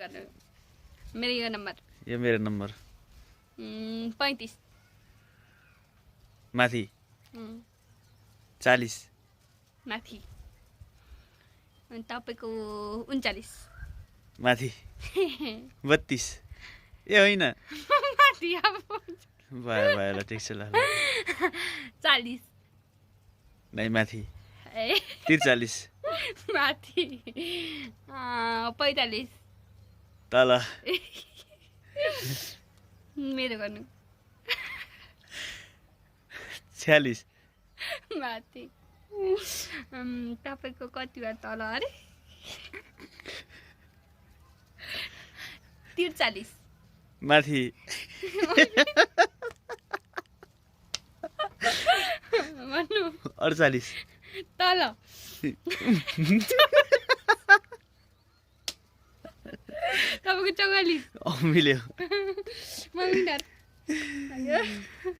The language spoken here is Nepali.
मेरो यो नम्बर यो मेरो नम्बर 35 माथि 40 माथि अनि तपाईको 39 माथि 32 ए होइन माथि अब भयो भयो ल ठिक छ ल 40 नै माथि ए 43 माथि 45 तल मेरो गर्नु 46 माथि तपाईको कति बार तल अरे 43 माथि भन्नु 48 तल तपाईँको 44 मिल्यो मम्मी